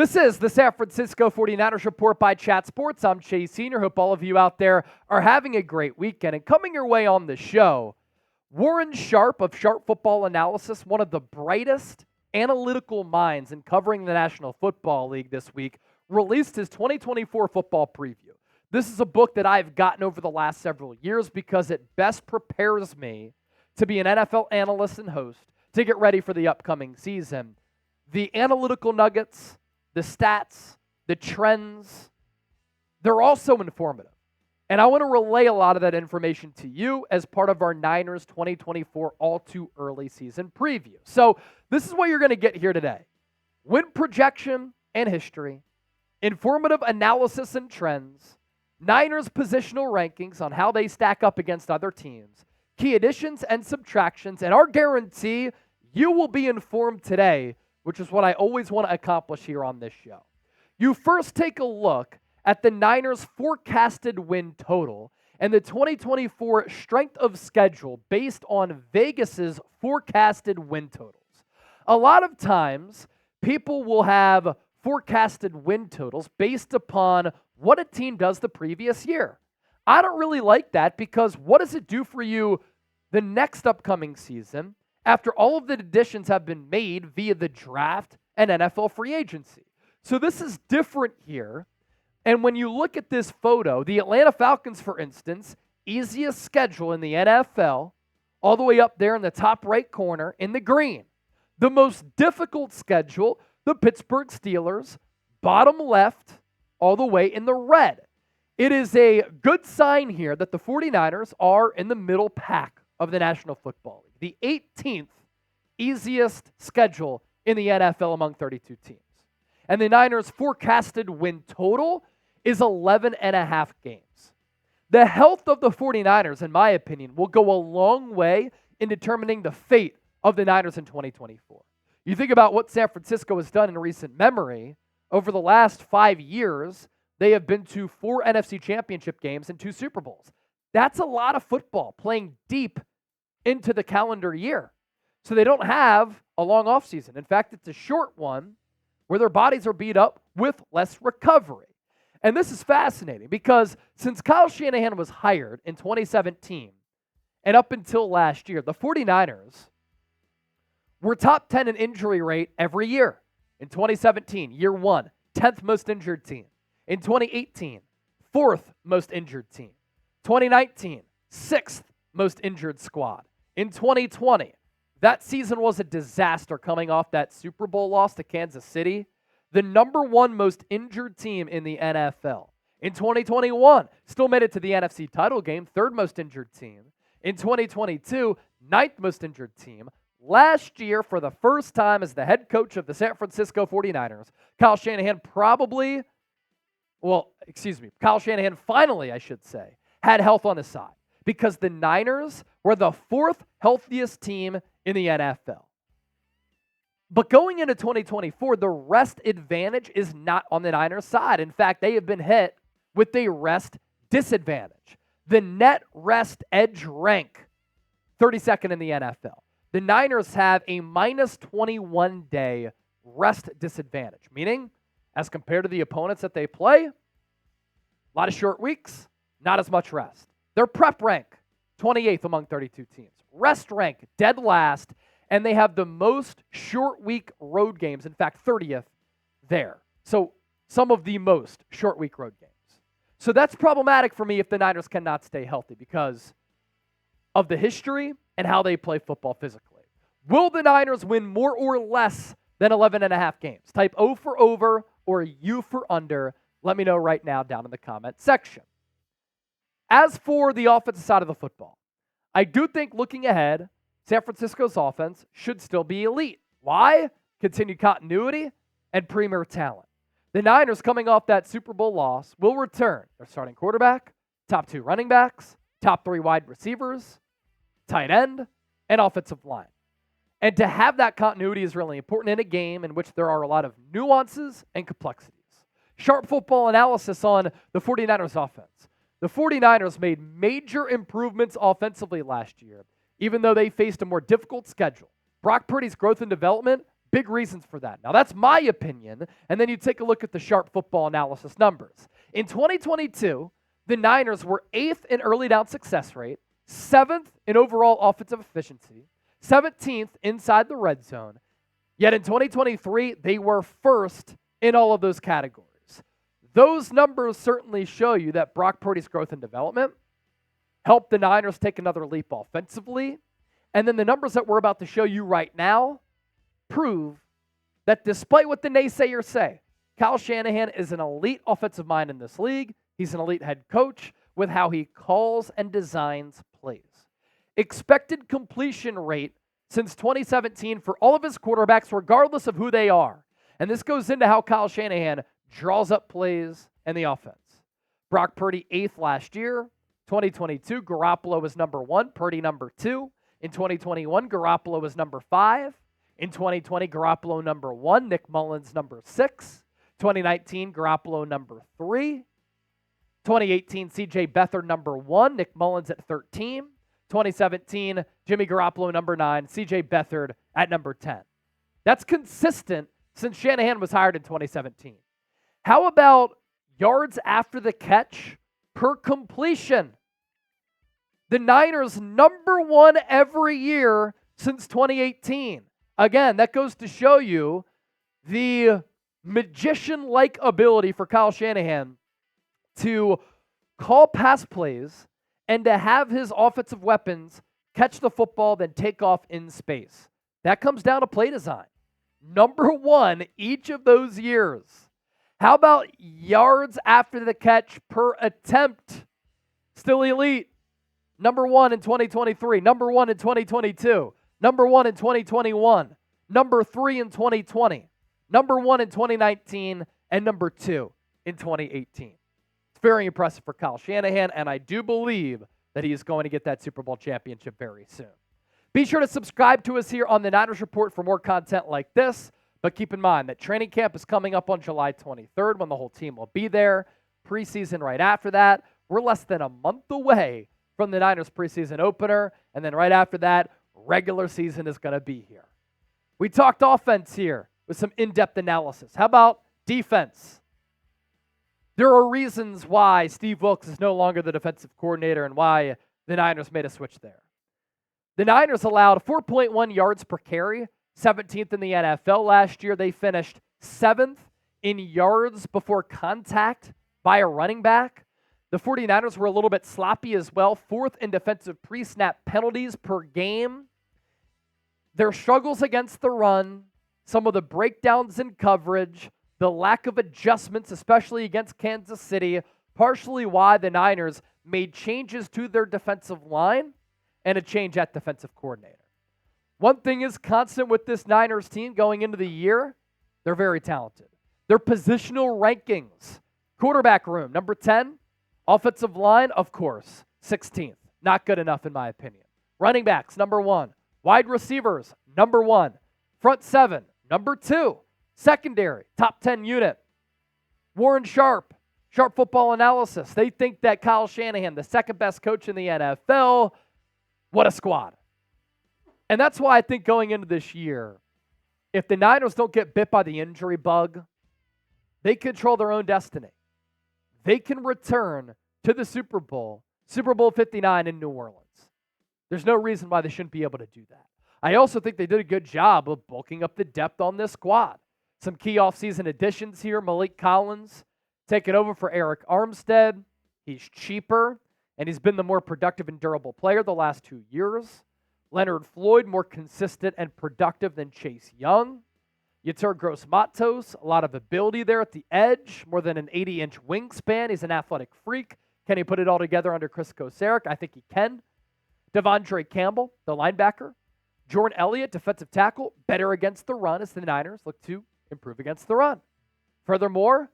This is the San Francisco 49ers Report by Chat Sports. I'm Chase Senior. Hope all of you out there are having a great weekend. And coming your way on the show, Warren Sharp of Sharp Football Analysis, one of the brightest analytical minds in covering the National Football League this week, released his 2024 football preview. This is a book that I've gotten over the last several years because it best prepares me to be an NFL analyst and host to get ready for the upcoming season. The analytical nuggets, the stats, the trends, they're also informative. And I want to relay a lot of that information to you as part of our Niners 2024 all-too-early season preview. So this is what you're going to get here today. Win projection and history, informative analysis and trends, Niners positional rankings on how they stack up against other teams, key additions and subtractions, and our guarantee you will be informed today, which is what I always want to accomplish here on this show. You first take a look at the Niners' forecasted win total and the 2024 strength of schedule based on Vegas's forecasted win totals. A lot of times, people will have forecasted win totals based upon what a team does the previous year. I don't really like that because what does it do for you the next upcoming season after all of the additions have been made via the draft and NFL free agency? So this is different here. And when you look at this photo, the Atlanta Falcons, for instance, easiest schedule in the NFL, all the way up there in the top right corner in the green. The most difficult schedule, the Pittsburgh Steelers, bottom left, all the way in the red. It is a good sign here that the 49ers are in the middle pack of the National Football League, the 18th easiest schedule in the NFL among 32 teams. And the Niners' forecasted win total is 11.5 games. The health of the 49ers, in my opinion, will go a long way in determining the fate of the Niners in 2024. You think about what San Francisco has done in recent memory. Over the last 5 years, they have been to 4 NFC Championship games and 2 Super Bowls. That's a lot of football playing deep into the calendar year. So they don't have a long offseason. In fact, it's a short one where their bodies are beat up with less recovery. And this is fascinating because since Kyle Shanahan was hired in 2017 and up until last year, the 49ers were top 10 in injury rate every year. In 2017, year one, 10th most injured team. In 2018, 4th most injured team. 2019, 6th most injured squad. In 2020, that season was a disaster coming off that Super Bowl loss to Kansas City, the number 1 most injured team in the NFL. In 2021, still made it to the NFC title game, 3rd most injured team. In 2022, 9th most injured team. Last year, for the first time as the head coach of the San Francisco 49ers, Kyle Shanahan finally, I should say, had health on his side because the Niners were the 4th healthiest team in the NFL. But going into 2024, the rest advantage is not on the Niners' side. In fact, they have been hit with a rest disadvantage. The net rest edge rank, 32nd in the NFL. The Niners have a minus 21-day rest disadvantage, meaning as compared to the opponents that they play, a lot of short weeks, not as much rest. Their prep rank, 28th among 32 teams. Rest rank, dead last, and they have the most short week road games, in fact, 30th there. So some of the most short week road games. So that's problematic for me if the Niners cannot stay healthy because of the history and how they play football physically. Will the Niners win more or less than 11.5 games? Type O for over or U for under. Let me know right now down in the comment section. As for the offensive side of the football, I do think looking ahead, San Francisco's offense should still be elite. Why? Continued continuity and premier talent. The Niners, coming off that Super Bowl loss, will return their starting quarterback, top 2 running backs, top 3 wide receivers, tight end, and offensive line. And to have that continuity is really important in a game in which there are a lot of nuances and complexities. Sharp football analysis on the 49ers offense. The 49ers made major improvements offensively last year, even though they faced a more difficult schedule. Brock Purdy's growth and development Big reasons for that. Now, that's my opinion. And then you take a look at the Sharp Football Analysis numbers. In 2022, the Niners were 8th in early down success rate, 7th in overall offensive efficiency, 17th inside the red zone. Yet in 2023, they were 1st in all of those categories. Those numbers certainly show you that Brock Purdy's growth and development helped the Niners take another leap offensively. And then the numbers that we're about to show you right now prove that despite what the naysayers say, Kyle Shanahan is an elite offensive mind in this league. He's an elite head coach with how he calls and designs plays. Expected completion rate since 2017 for all of his quarterbacks, regardless of who they are. And this goes into how Kyle Shanahan draws up plays and the offense. Brock Purdy 8th last year. 2022, Garoppolo was number 1, Purdy number 2. In 2021, Garoppolo was number 5. In 2020, Garoppolo number 1, Nick Mullins number 6. 2019, Garoppolo number 3. 2018, C.J. Beathard number 1, Nick Mullins at 13. 2017, Jimmy Garoppolo number 9, C.J. Beathard at number 10. That's consistent since Shanahan was hired in 2017. How about yards after the catch per completion? The Niners number 1 every year since 2018. Again, that goes to show you the magician-like ability for Kyle Shanahan to call pass plays and to have his offensive weapons catch the football, then take off in space. That comes down to play design. Number 1 each of those years. How about yards after the catch per attempt? Still elite. Number 1 in 2023. Number 1 in 2022. Number 1 in 2021. Number 3 in 2020. Number 1 in 2019. And number 2 in 2018. It's very impressive for Kyle Shanahan, and I do believe that he is going to get that Super Bowl championship very soon. Be sure to subscribe to us here on the Niners Report for more content like this. But keep in mind that training camp is coming up on July 23rd when the whole team will be there. Preseason right after that. We're less than a month away from the Niners preseason opener. And then right after that, regular season is going to be here. We talked offense here with some in-depth analysis. How about defense? There are reasons why Steve Wilks is no longer the defensive coordinator and why the Niners made a switch there. The Niners allowed 4.1 yards per carry, 17th in the NFL last year. They finished 7th in yards before contact by a running back. The 49ers were a little bit sloppy as well, 4th in defensive pre-snap penalties per game. Their struggles against the run, some of the breakdowns in coverage, the lack of adjustments, especially against Kansas City, partially why the Niners made changes to their defensive line and a change at defensive coordinator. One thing is constant with this Niners team going into the year, they're very talented. Their positional rankings, quarterback room, number 10, offensive line, of course, 16th. Not good enough in my opinion. Running backs, number 1. Wide receivers, number 1. Front 7, number 2. Secondary, top 10 unit. Warren Sharp, Sharp Football Analysis. They think that Kyle Shanahan, the second best coach in the NFL, what a squad. And that's why I think going into this year, if the Niners don't get bit by the injury bug, they control their own destiny. They can return to the Super Bowl 59 in New Orleans. There's no reason why they shouldn't be able to do that. I also think they did a good job of bulking up the depth on this squad. Some key offseason additions here. Malik Collins taking over for Eric Armstead. He's cheaper, and he's been the more productive and durable player the last 2 years. Leonard Floyd, more consistent and productive than Chase Young. Yetur Gross-Matos, a lot of ability there at the edge, more than an 80-inch wingspan. He's an athletic freak. Can he put it all together under Chris Kocurek? I think he can. Devondre Campbell, the linebacker. Jordan Elliott, defensive tackle, better against the run as the Niners look to improve against the run. Furthermore,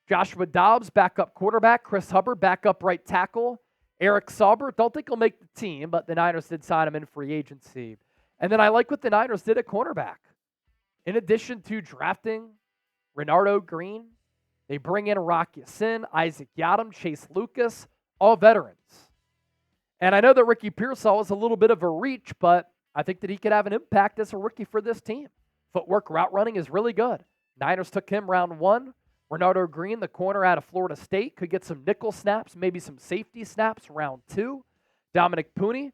Joshua Dobbs, backup quarterback. Chris Hubbard, backup right tackle. Eric Sauber, don't think he'll make the team, but the Niners did sign him in free agency. And then I like what the Niners did at cornerback. In addition to drafting Renardo Green, they bring in Rock Ya-Sin, Isaac Yiadom, Chase Lucas, all veterans. And I know that Ricky Pearsall is a little bit of a reach, but I think that he could have an impact as a rookie for this team. Footwork, route running is really good. Niners took him round 1. Renardo Green, the corner out of Florida State, could get some nickel snaps, maybe some safety snaps round 2. Dominic Pooney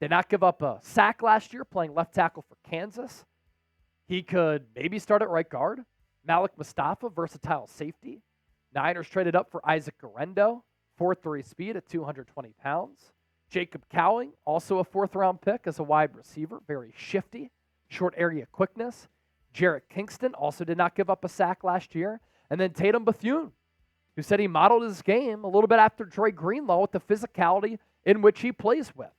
did not give up a sack last year playing left tackle for Kansas. He could maybe start at right guard. Malik Mustafa, versatile safety. Niners traded up for Isaac Garendo, 4.3 speed at 220 pounds. Jacob Cowing, also a 4th-round pick as a wide receiver, very shifty, short area quickness. Jarrett Kingston also did not give up a sack last year. And then Tatum Bethune, who said he modeled his game a little bit after Dre Greenlaw with the physicality in which he plays with.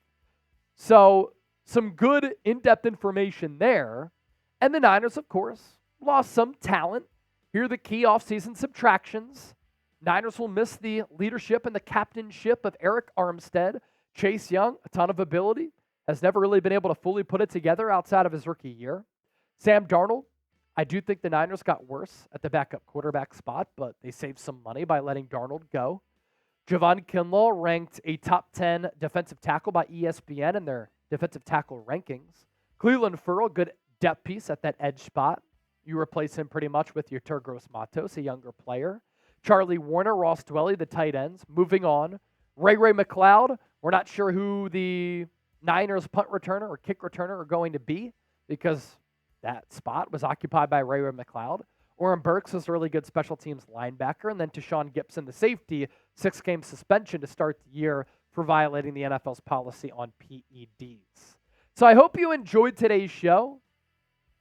So some good in-depth information there. And the Niners, of course, lost some talent. Here are the key offseason subtractions. Niners will miss the leadership and the captainship of Eric Armstead. Chase Young, a ton of ability, has never really been able to fully put it together outside of his rookie year. Sam Darnold, I do think the Niners got worse at the backup quarterback spot, but they saved some money by letting Darnold go. Javon Kinlaw ranked a top 10 defensive tackle by ESPN in their defensive tackle rankings. Cleveland Ferrell, good depth piece at that edge spot. You replace him pretty much with your Turgros Matos, a younger player. Charlie Warner, Ross Dwelly, the tight ends. Moving on. Ray McLeod, we're not sure who the Niners punt returner or kick returner are going to be because that spot was occupied by Ray McLeod. Oren Burks was a really good special teams linebacker. And then Tashawn Gibson, the safety, 6-game suspension to start the year for violating the NFL's policy on PEDs. So I hope you enjoyed today's show.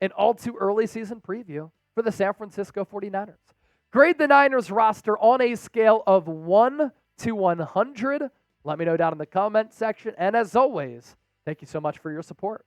An all-too-early season preview for the San Francisco 49ers. Grade the Niners roster on a scale of 1 to 100. Let me know down in the comment section. And as always, thank you so much for your support.